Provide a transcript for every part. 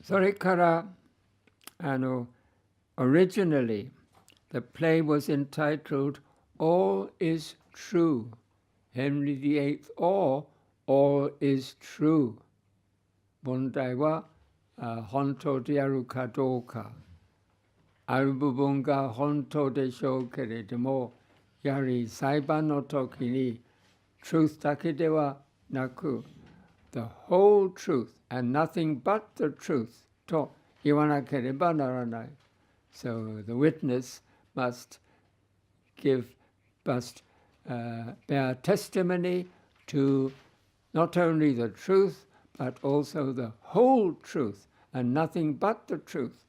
それから、originally, the play was entitled All is True, Henry VIII or All is True. 問題は、本当であるかどうか。ある部分が本当でしょうけれども、やはり裁判の時に truth だけではなく the whole truth and nothing but the truth と言わなければならない。So the witness must bear testimony to not only the truth but also the whole truth and nothing but the truth.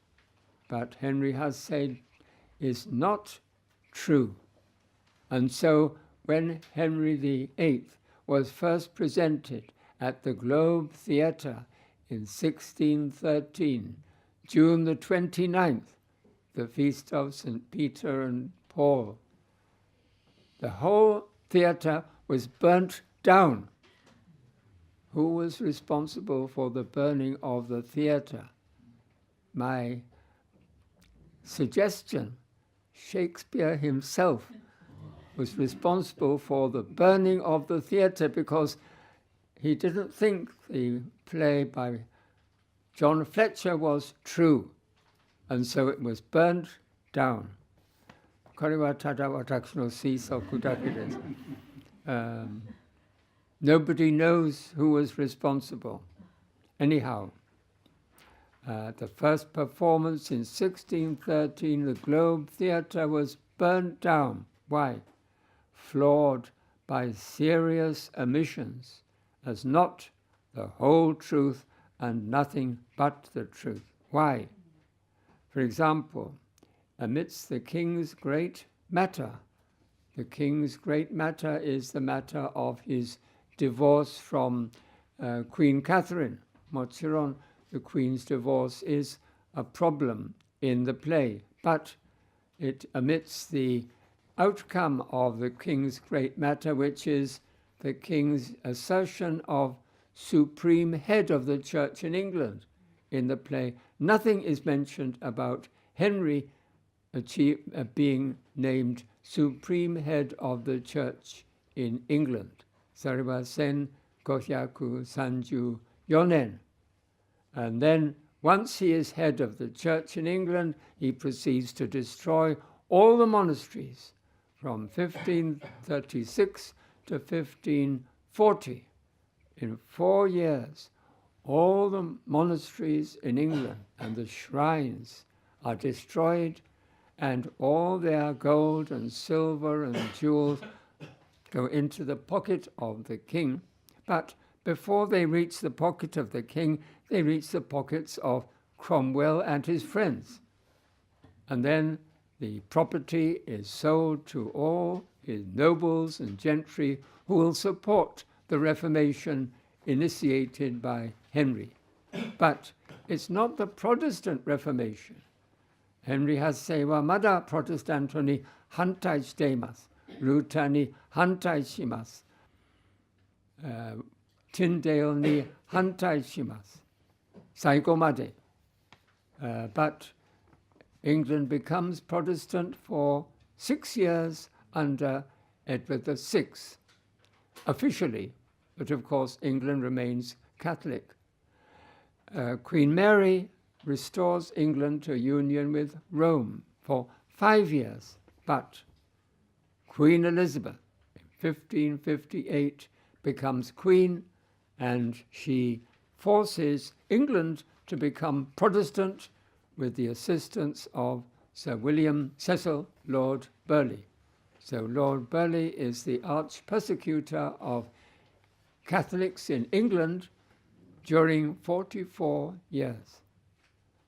But Henry has said is not true. And so when Henry VIII was first presented at the Globe Theatre in 1613, June the 29th, the feast of St. Peter and Paul, the whole theatre was burnt down. Who was responsible for the burning of the theatre? My suggestion, Shakespeare himself was responsible for the burning of the theatre because he didn't think the play by John Fletcher was true, and so it was burnt down. これはただ私の推測だけです。Nobody knows who was responsible. Anyhow, the first performance in 1613, the Globe Theatre was burnt down. Why? Flawed by serious omissions, as not the whole truth and nothing but the truth. Why? For example, amidst the king's great matter, the king's great matter is the matter of his divorce from Queen Catherine. もちろん the Queen's divorce is a problem in the play, but it omits the outcome of the king's great matter, which is the king's assertion of supreme head of the church in England. In the play, nothing is mentioned about Henry being named supreme head of the church in England. それは1534年. And then, once he is head of the church in England, he proceeds to destroy all the monasteries from 1536 to 1540. In 4 years, all the monasteries in England and the shrines are destroyed, and all their gold and silver and jewels go into the pocket of the king. But before they reach the pocket of the king, they reach the pockets of Cromwell and his friends. And then the property is sold to all his nobles and gentry who will support the Reformation initiated by Henry. But it's not the Protestant Reformation. Henry has said, well, mada Protestant ni hantai shite imasu. Luther ni hantai shimasu. Tyndale ni hantai shimasu. Saigo made. But England becomes Protestant for 6 years under Edward VI, officially, but of course England remains Catholic. Queen Mary restores England to union with Rome for 5 years, but Queen Elizabeth in 1558 becomes queen, and she forces England to become Protestant with the assistance of Sir William Cecil, Lord Burghley. So Lord Burghley is the arch persecutor of Catholics in England during 44 years.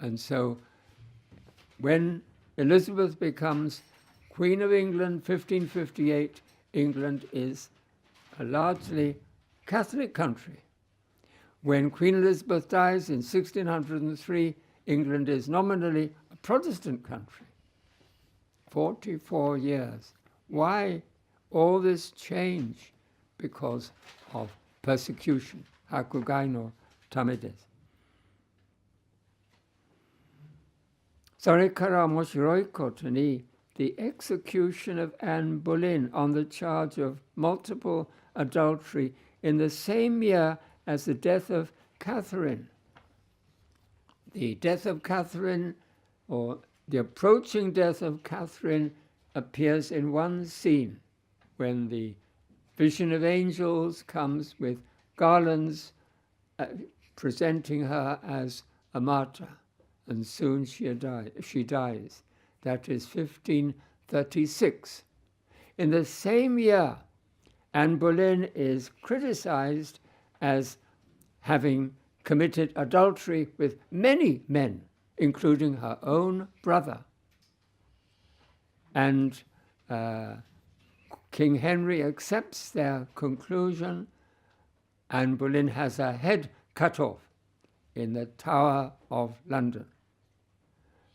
And so when Elizabeth becomes Queen of England, 1558, England is a largely Catholic country. When Queen Elizabeth dies in 1603, England is nominally a Protestant country. 44 years. Why all this change? Because of persecution. Hakugai no tame desu. それから面白いことに、the execution of Anne Boleyn on the charge of multiple adultery in the same year as the death of Catherine. The death of Catherine, or the approaching death of Catherine, appears in one scene when the vision of angels comes with garlands presenting her as a martyr, and soon she dies. That is 1536. In the same year, Anne Boleyn is criticized as having committed adultery with many men, including her own brother. And King Henry accepts their conclusion. Anne Boleyn has her head cut off in the Tower of London.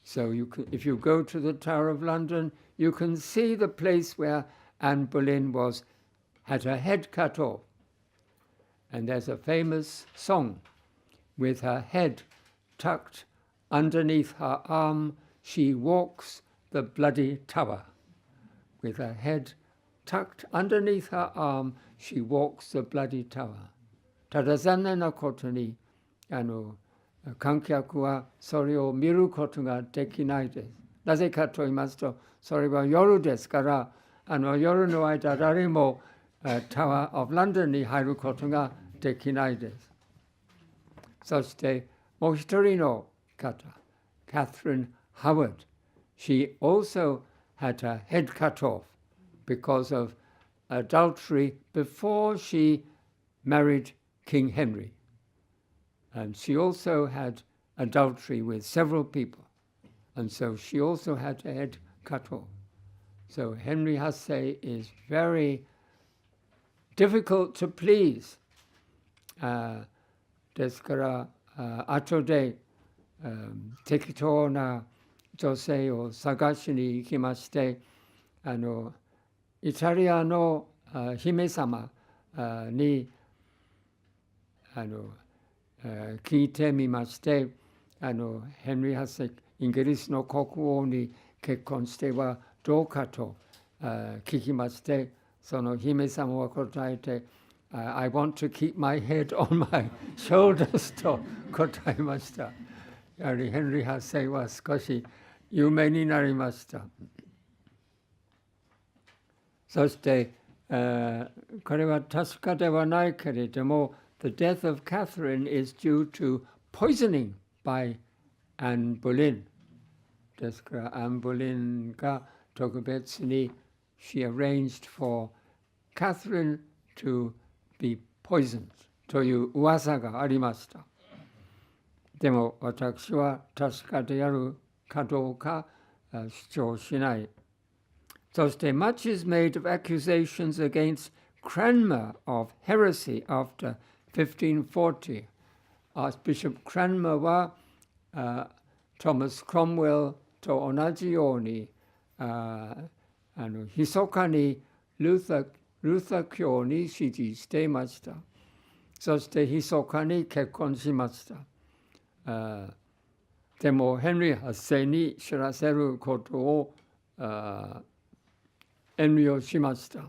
So if you go to the Tower of London, you can see the place where Anne Boleyn had her head cut off. And there's a famous song, with her head tucked underneath her arm, she walks the bloody tower. With her head tucked underneath her arm, she walks the bloody tower. ただ残念なことに、観客はそれを見ることができないです。なぜかと言いますと、それは夜ですから、夜の間誰もタワー・オブ・ランドンに入ることができないです。そしてもう一人の方、Catherine Howard. She also had her head cut off because of adultery before she married King Henry. And she also had adultery with several people. And so she also had her head cut off. So Henry Hussey is very difficult to please. ですから、後で、適当な女性を探しに行きまして、イタリアの姫様に聞いてみまして、ヘンリー8世、イギリスの国王に結婚してはどうかと聞きまして、その姫様は答えて、I want to keep my head on my shoulders と答えました。やはりヘンリー8世は少し有名になりました。そして、これは確かではないけれども、The death of Catherine is due to poisoning by Anne Boleyn. ですから、アン・ボレンが特別に she arranged for Catherine to be poisoned という噂がありました。でも私は確かであるかどうか主張しない。そして much is made of accusations against Cranmer of heresy after 1540. Archbishop Cranmer はトマス・クロムウェルと同じように密かにルーサー教に支持していました。そして密かに結婚しました。でもヘンリー8世に知らせることを遠慮しました。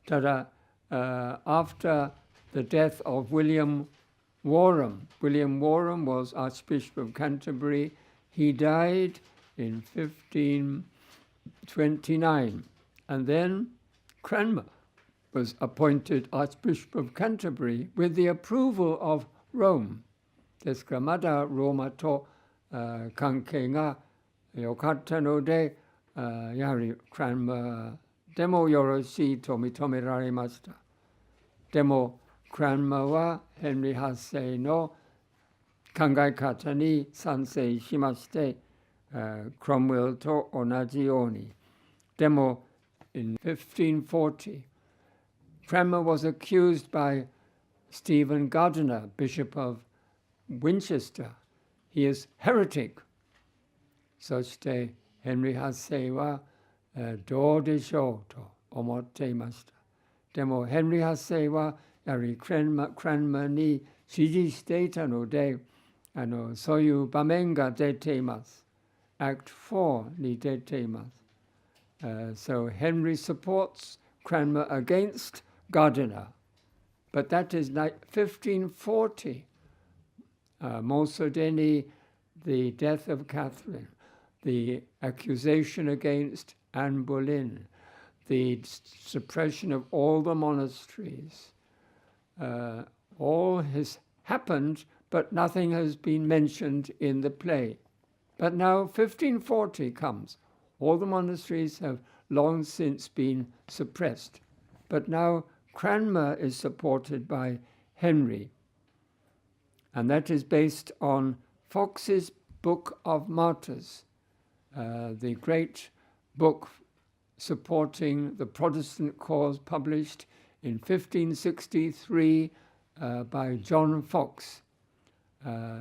ただ、after the death of William Warham was Archbishop of Canterbury. He died in 1529. And then Cranmer was appointed Archbishop of Canterbury with the approval of Rome. ですからまだローマと関係が良かったので、やはりクランマーでもよろしいと認められました。でもクランマーはヘンリー8世の考え方に賛成しまして、クロムウェルと同じように。でも、in 1540, Cranmer was accused by Stephen Gardiner, Bishop of Winchester. He is heretic. そしてヘンリー8世はどうでしょうと思っていました。でもヘンリー8世はやはりクランマーに支持していたので、そういう場面が出ています。Act 4 に出ています。So Henry supports Cranmer against Gardiner, but that is 1540. Mussolini, the death of Catherine, the accusation against Anne Boleyn, the suppression of all the monasteries. All has happened, but nothing has been mentioned in the play. But now 1540 comes. All the monasteries have long since been suppressed. But now Cranmer is supported by Henry. And that is based on Fox's Book of Martyrs, the great book supporting the Protestant cause published in 1563 by John Fox.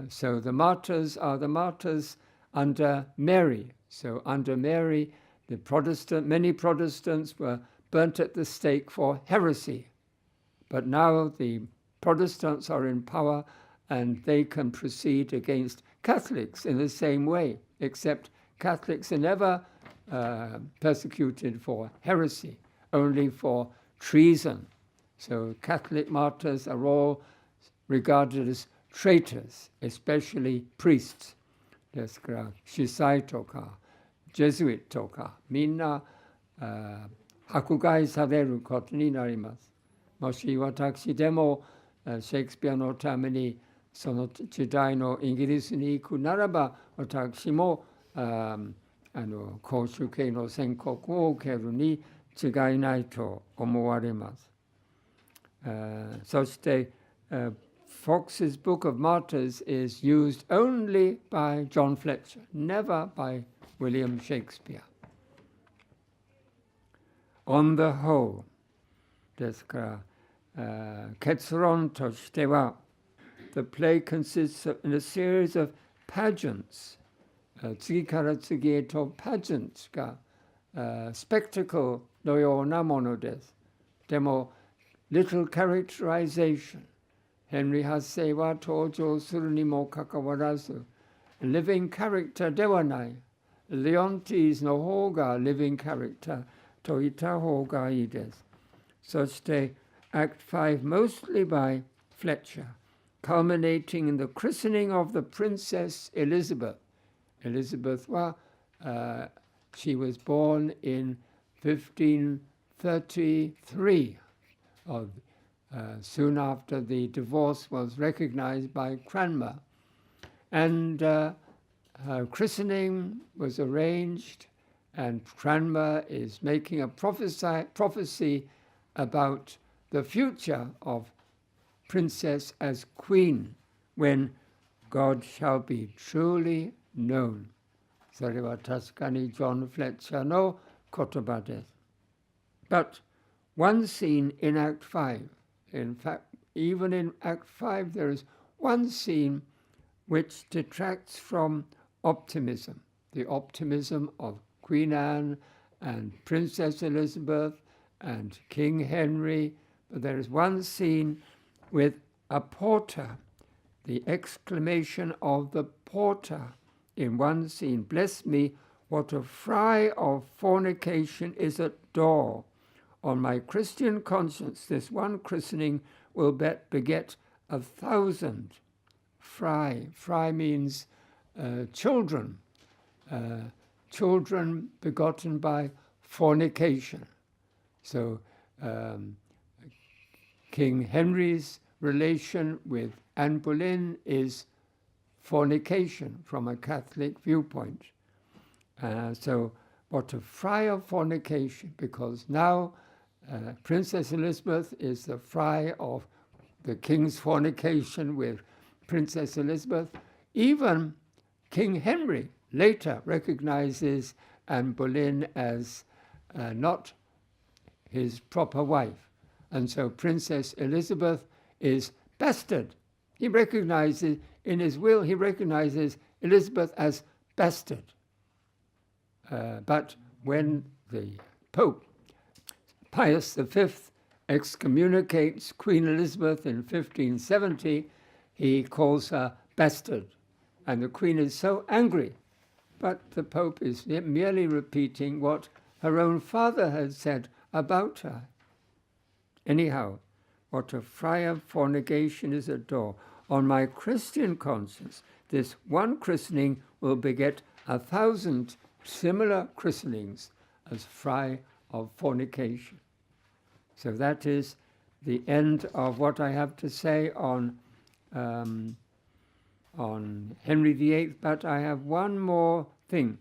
So the martyrs are the martyrs under Mary. So under Mary, many Protestants were burnt at the stake for heresy. But now the Protestants are in power and they can proceed against Catholics in the same way, except Catholics are never persecuted for heresy, only for treason. So Catholic martyrs are all regarded as traitors, especially priests. ですから、司祭とか、ジェズイットとか、みんな迫害されることになります。もし私でもシェイクスピアのためにその時代のイギリスに行くならば、私も公主刑の宣告を受けるに違いないと思われます。そして、Fox's Book of Martyrs is used only by John Fletcher, never by William Shakespeare. On the whole, ですから、結論としては、the play consists of a series of pageants. 次から次へと pageants が、spectacle のようなものです。でも、little characterization. ヘンリー8世は登場するにもかかわらず、living character ではない。レオンティーズの方が living character と言った方がいいです。そして、Act 5 mostly by Fletcher, culminating in the christening of the Princess Elizabeth. Elizabeth は、she was born in 1533, soon after the divorce was recognized by Cranmer. And her christening was arranged, and Cranmer is making a prophecy about the future of Princess as Queen when God shall be truly known. それは確かにジョン・フレッチャーの言葉です。But one scene in Act 5, in fact, even in Act 5, there is one scene which detracts from optimism, the optimism of Queen Anne and Princess Elizabeth and King Henry. But there is one scene with a porter, the exclamation of the porter in one scene, "Bless me, what a fry of fornication is at door. On my Christian conscience, this one christening will beget 1,000 fry." Fry means children, children begotten by fornication. So King Henry's relation with Anne Boleyn is fornication from a Catholic viewpoint. So what a fry of fornication, because now Princess Elizabeth is the fry of the king's fornication with Princess Elizabeth. Even King Henry later recognizes Anne Boleyn as not his proper wife. And so Princess Elizabeth is bastard. He recognizes, in his will, he recognizes Elizabeth as bastard. But when the Pope, Pius V, excommunicates Queen Elizabeth in 1570, he calls her bastard. And the Queen is so angry. but the Pope is merely repeating what her own father had said about her. Anyhow, what a friar fornication is a door. On my Christian conscience, this one christening will beget 1,000 similar christenings as fry of fornication. So that is the end of what I have to say on Henry VIII, but I have one more thing.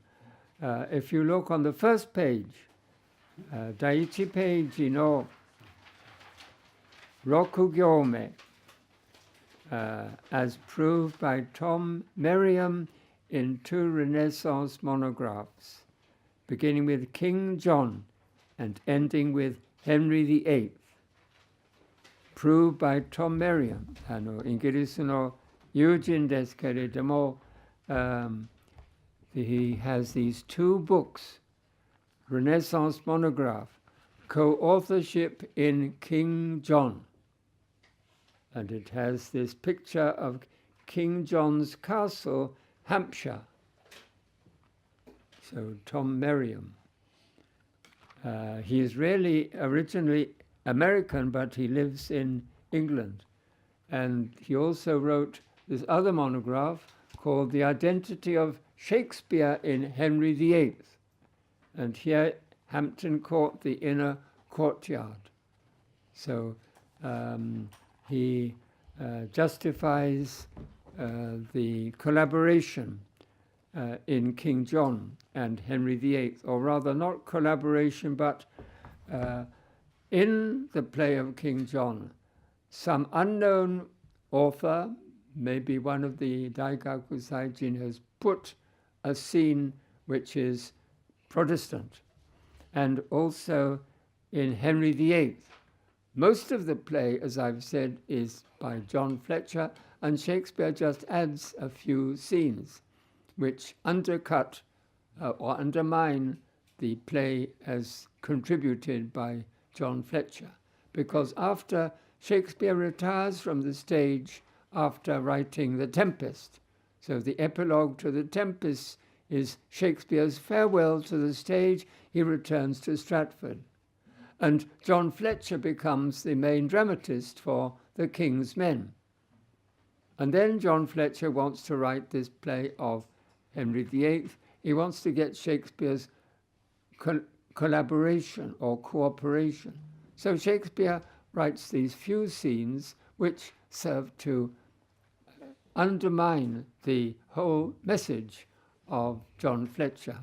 If you look on the first page, 第1ページの6行目, as proved by Tom Merriam in 2 Renaissance monographs, beginning with King John and ending with Henry VIII, proved by Tom Merriam. イギリスの友人ですけれども、he has these 2 books, Renaissance monograph, co-authorship in King John. And it has this picture of King John's Castle, Hampshire. So Tom Merriam. He is really originally American, but he lives in England. And he also wrote this other monograph called The Identity of Shakespeare in Henry VIII. And here, Hampton Court, the inner courtyard. So he justifies the collaboration in King John and Henry VIII, or rather not collaboration, but in the play of King John, some unknown author, maybe one of the Daigaku Saijin, has put a scene which is Protestant. And also in Henry VIII, most of the play, as I've said, is by John Fletcher, and Shakespeare just adds a few scenes which undercut or undermine the play as contributed by John Fletcher. Because after Shakespeare retires from the stage after writing The Tempest, so the epilogue to The Tempest is Shakespeare's farewell to the stage. He returns to Stratford. And John Fletcher becomes the main dramatist for The King's Men. And then John Fletcher wants to write this play of Henry VIII. He wants to get Shakespeare's collaboration or cooperation. So Shakespeare writes these few scenes which serve to undermine the whole message of John Fletcher.